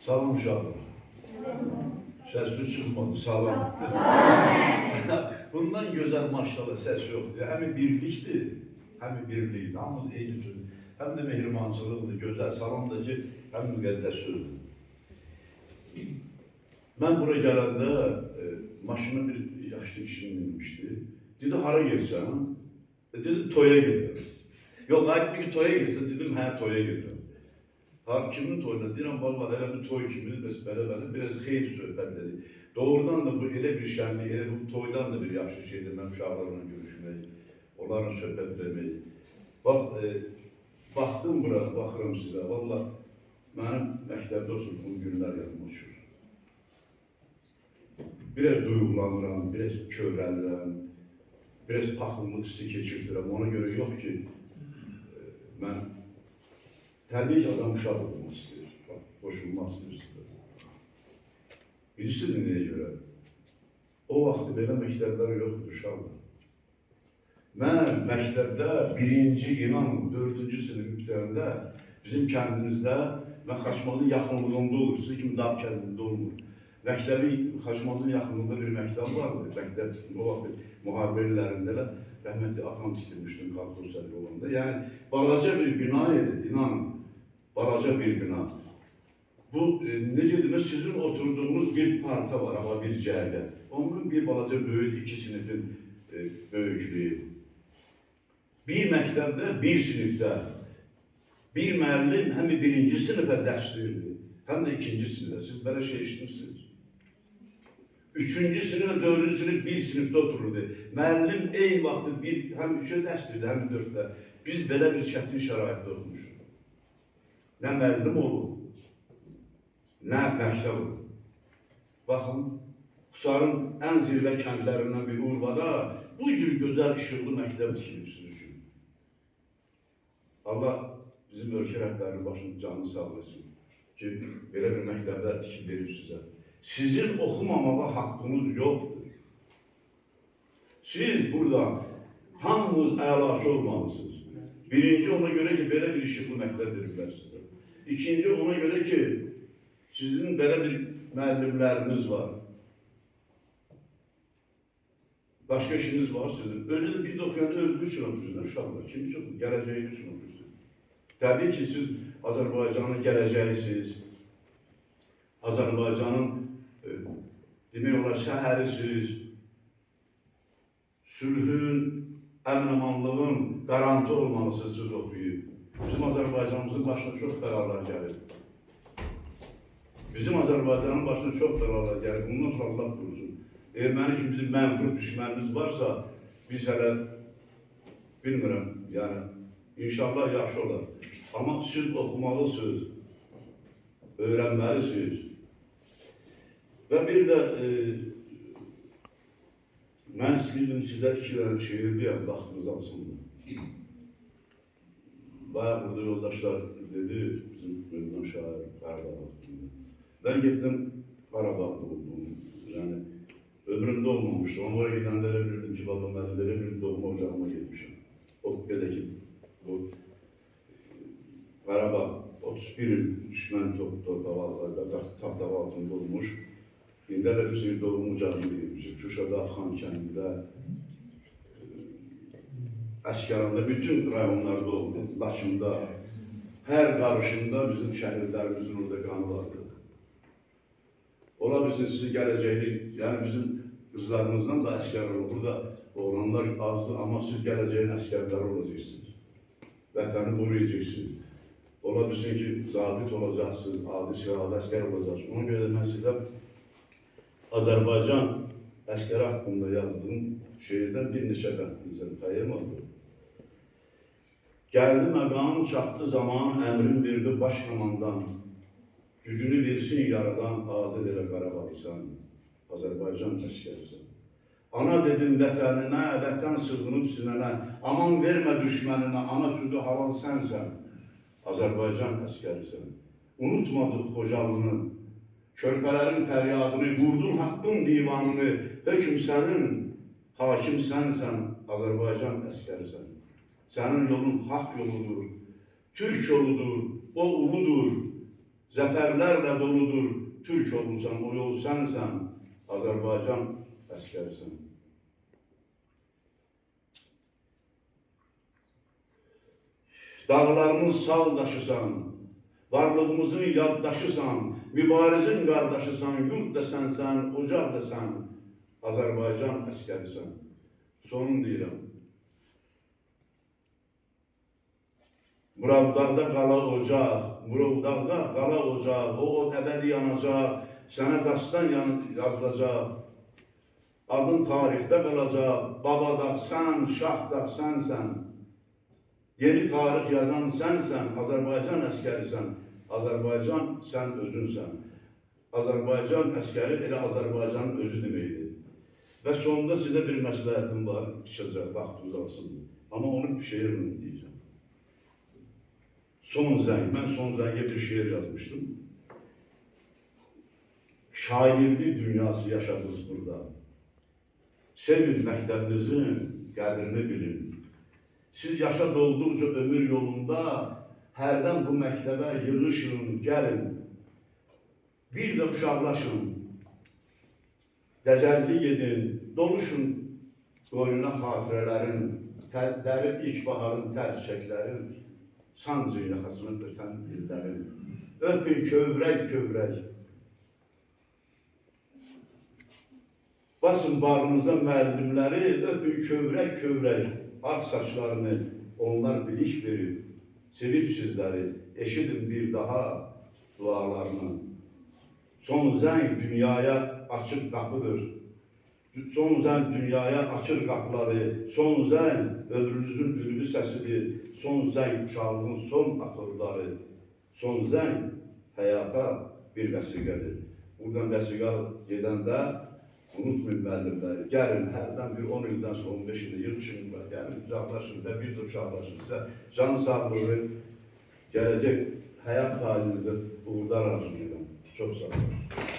Salam uşaqlar. Səsi çıxmadı, salam. Bundan gözəl maşallah səs yoxdur. Həm birlikdir, həm birlikdir. Hamımız eyni söz. Həm də mehribançılıqdır, gözəl salam da ki, həm müqəddəs sözdür. Mən bura gələndə maşına bir yaşlı kişinin minmişdi. Dedi, hara gelsən? Dedi, toya gedirəm. Yox, qayıtdı ki, toya gelsən. Dedim, hə, toya gedirəm. Kimin toyuna? Deyirəm, vallahi elə bir toy kimi, belə biraz xeyir söhbətləri. Doğrudan da bu elə bir şənlik, elə bu toydan da bir yaxşı şeydir. Mən uşaqlarla görüşmək, onlarla söhbət eləmək. Bax, baxdım bura, baxıram sizə. Vallahi mənim məktəbdə oturduğum günlər yanıma düşür. Biraz duyğulanıram, biraz kövrəlirəm, biraz paxıllıq hissi keçirtirəm. Ona görə yox ki, mən təbii ki, adam uşaq olmaq istəyir, qoşulmaq istəyir. Bilirsiniz nəyə görə? O vaxtı belə məktəblər yoxdur uşaqlar. Mən məktəbdə birinci, inanın, 4-cü sinif bitərəndə bizim kəndimizdə, mən Xaçmazın yaxınlığında olur, siz kimi dağ kəndində olmur. Məktəbi, Xaçmazın yaxınlığında bir məktəb vardı, məktəb o vaxt müharibə illərində rəhmətli atam tikdirmişdim kolxozları olanda. Yəni, balaca bir bina idi, inanın. Balaca bir bina. Bu, necə demək, sizin oturduğunuz bir parta var, ama bir cərgə. Onun bir balaca böyük, 2 sinifin böyüklüyü. Bir məktəbdə, bir sinifdə, bir müəllim həm birinci sinifə dərs verirdi, həm də ikinci sinifə. Siz belə şey işləmişsiniz. 3-cü sinif, 4-cü sinif bir sinifdə otururdu. Müəllim eyni vaxtı həm 3-ə dərs verirdi, həm 4-də. Biz belə bir çətin şəraitdə oxumuşuq. Nə müəllim olur, nə məktəb olur. Baxın, Qusarın ən zirvə kəndlərindən bir Urvada bu cür gözəl işıqlı məktəb tikilibsiniz üçün. Allah bizim ölkə rəhbərinin başının canını sağ olsun ki, belə bir məktəbdə tikib verib sizə. Sizin oxumamağa haqqınız yoxdur. Siz burada hamınız əlaçı olmalısınız. Birinci ona görə ki, belə bir işıqlı məktəb veriblər sizə. İkinci ona görə ki, sizin belə bir müəllimləriniz var. Başqa işiniz var sizin. Özünü biz də oxuyanda özünüz üçün oxuyursunuz, uşaqlar. Kim üçün oxuyur? Gələcəyi üçün oxuyursunuz. Təbii ki, siz Azərbaycanın gələcəyisiniz. Azərbaycanın demək olar şəhərisiniz. Sülhün, əmin-amanlığın qarantı olmalısınız siz oxuyub. Bizim Azərbaycanımızın başına çox bəlalar gəlir. Bizim Azərbaycanın başına çox bəlalar gəlir. Bundan sonra Allah qurusun. Erməni ki, bizim mənfur düşmənimiz varsa, biz hələ bilmirəm, yəni inşallah yaxşı olar. Amma siz oxumalısınız, öyrənməlisiniz. Və bir də mən istəyirdim sizə 2 dənə şeir deyəm, vaxtınız alsın. Bayağı burada yoldaşlar dedi, bizim Mövlana şair Qarabağ haqqında. Ben gittim Qarabağ'da oldum, yani ömrümde olmamıştım ama oraya gidenlere bilirdim ki babam ben bir doğma ocağıma gitmişim. Okke'deki bu Qarabağ 31 yıl düşman torpağı altında olmuş. İndələr bir doğum ocağıma gitmişim. Şuşada, Xankəndidə, Əsgəranda, bütün rayonlarda oldu, Laçında, hər qarışında bizim şəhərlərimizin orada qanı vardı. Ola bilsin sizin gələcəyini, yəni bizim qızlarımızdan da əskər olur. Burada oğlanlar azdır, amma siz gələcəyin əskərləri olacaqsınız. Vətəni qoruyacaqsınız. Ola bilsin ki, zabit olacaqsınız, adi silahlı əskər olacaqsınız. Ona görə də mən sizə Azərbaycan əskəri haqqında yazdığım şehirdən bir neçə bəxtinizə təyyəm oldu. Gəldi məqam, çatdı zaman, əmrin verdi baş komandan. Gücünü versin yaradan, azad elə Qarabağlısan, Azərbaycan əskərisən. Ana dedim vətəninə, vətən sığınıb sinənə, aman vermə düşməninə, ana südü halal sənsən, Azərbaycan əskərisən. Unutmadıq Xocalını, körpələrin fəryadını, qurdun haqqın divanını, hökm sənin, hakim sənsən, Azərbaycan əskərisən. Sənin yolun haqq yoludur, türk yoludur, o uludur. Vətəni qoruyacaqsın, vətəni qoruyacaqsın. Ona görə də mən sizə Azərbaycan əskəri haqqında yazdığım şeirdən bir neçə bəxtinizə təyyəm oldu. Gəldi məqam, çatdı zaman, əmrin verdi baş komandan. Gücünü versin yaradan, azad elə Qarabağlısan, Azərbaycan əskərisən. Unutmadıq Xocalını, Zəfərlərlə doludur, Türk olursan, o yol sənsən, Azərbaycan əskərisən. Dağlarımız sağ daşısan, varlığımızın yaddaşısan, mübarizin qardaşısan, yurt da sənsən, ocaq da sən, Azərbaycan əskərisən. Sonun deyirəm. Murovdağda qala ocaq, Murovdağda qala ocaq, o əbədi yanacaq, sənə dastan yazılacaq, adın tarixdə qalacaq, Babadağ sən, Şahdağ sənsən, yeni tarix yazan sənsən, Azərbaycan əskərisən, Azərbaycan sən özünsən. Azərbaycan əskəri elə Azərbaycanın özü deməkdir. Və sonunda sizə bir məsləhətim var, çıxacaq, vaxtımız alsın. Amma onu bir şeirinlə deyəcəm. Son zəng, mən son zəngə bir şeir yazmışdım. Şairlik dünyası yaşadınız burada. Sevin məktəbinizin qədrini bilin. Siz yaşa dolduqca ömür yolunda hərdən bu məktəbə yığışın, gəlin. Bir də uşaqlaşın, dəcəllik edin, doluşun qoynuna xatirələrin, dərin ilkbaharın tər çiçəklərin, sancı yaxasını ötən illərin. Öpün kövrək kövrək. Basın bağrınıza müəllimləri, öpün kövrək kövrək. Ağ saçlarını onlar bilik verir. Sevib sizləri, eşidin bir daha dualarını. Son zəng dünyaya açıq qapıdır. Son zəng dünyaya açır qapıları. Son zəng ömrünüzün ülvi səsidir. Son zəng uşağının son atırları. Son zəng həyata bir vəsiqədir. Buradan vəsiqə gedəndə unutmayın müəllimləri. Gəlin, hərdən bir 10 ildən sonra 15 ildə yığışın, gəlin, uzaqlaşın və bir də uşaqlaşın. Sizə can sağlığı, gələcək həyat halinizə uğurlar arzulayıram. Çox sağ olun.